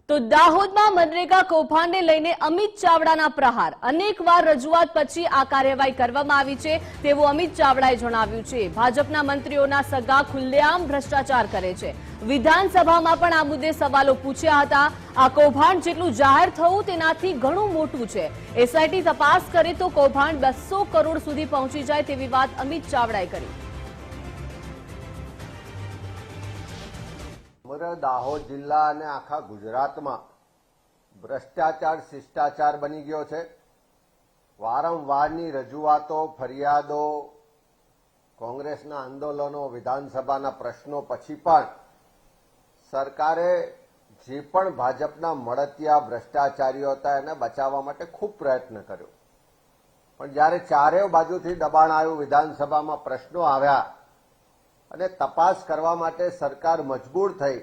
તો દાહોદમાં મનરેગા કૌભાંડને લઈને અમિત ચાવડાના પ્રહાર અનેકવાર રજૂઆત પછી આ કાર્યવાહી કરવામાં આવી છે તેવું અમિત ચાવડાએ જણાવ્યું છે। ભાજપના મંત્રીઓના સગા ખુલ્લેઆમ ભ્રષ્ટાચાર કરે છે। વિધાનસભામાં પણ આ મુદ્દે સવાલો પૂછ્યા હતા। આ કૌભાંડ જેટલું જાહેર થયું તેનાથી ઘણું મોટું છે। એસઆઈટી તપાસ કરે તો કૌભાંડ 200 કરોડ સુધી પહોંચી જાય તેવી વાત અમિત ચાવડાએ કરી। સમગ્ર દાહોદ જિલ્લા અને આખા ગુજરાતમાં ભ્રષ્ટાચાર શિષ્ટાચાર બની ગયો છે। વારંવારની રજૂઆતો, ફરિયાદો, કોંગ્રેસના આંદોલનો, વિધાનસભાના પ્રશ્નો પછી પણ સરકારે જે પણ ભાજપના મળતિયા ભ્રષ્ટાચારીઓ હતા એને બચાવવા માટે ખૂબ પ્રયત્ન કર્યો, પણ જ્યારે ચારેય બાજુથી દબાણ આવ્યું, વિધાનસભામાં પ્રશ્નો આવ્યા અને તપાસ કરવા માટે સરકાર મજબૂર થઈ,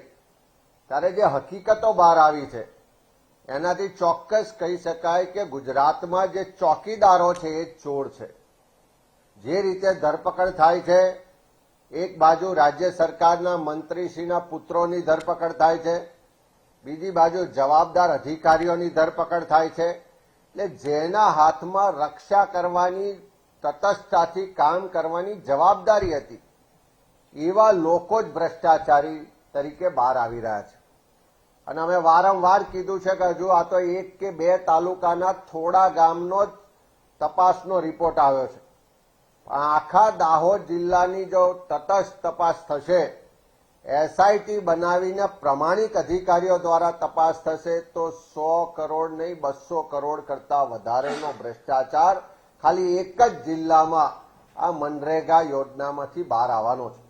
ત્યારે જે હકીકતો બહાર આવી છે એનાથી ચોક્કસ કહી શકાય કે ગુજરાતમાં જે ચોકીદારો છે એ ચોર છે। જે રીતે ધરપકડ થાય છે, એક બાજુ રાજ્ય સરકારના મંત્રીશ્રીના પુત્રોની ધરપકડ થાય છે, બીજી બાજુ જવાબદાર અધિકારીઓની ધરપકડ થાય છે। એટલે જેના હાથમાં રક્ષા કરવાની, તટસ્થતાથી કામ કરવાની જવાબદારી હતી એવા લોકો જ ભ્રષ્ટાચારી તરીકે બહાર આવી રહ્યા છે। અને અમે વારંવાર કીધું છે કે હજુ આ તો 1 કે 2 તાલુકાના થોડા ગામનો જ તપાસનો રિપોર્ટ આવ્યો છે, પણ આખા દાહોદ જિલ્લાની જો તટસ્થ તપાસ થશે, એસઆઈટી બનાવીને પ્રમાણિક અધિકારીઓ દ્વારા તપાસ થશે તો 100 કરોડ નહીં 200 કરોડ કરતા વધારેનો ભ્રષ્ટાચાર ખાલી એક જ જિલ્લામાં આ મનરેગા યોજનામાંથી બહાર આવવાનો છે।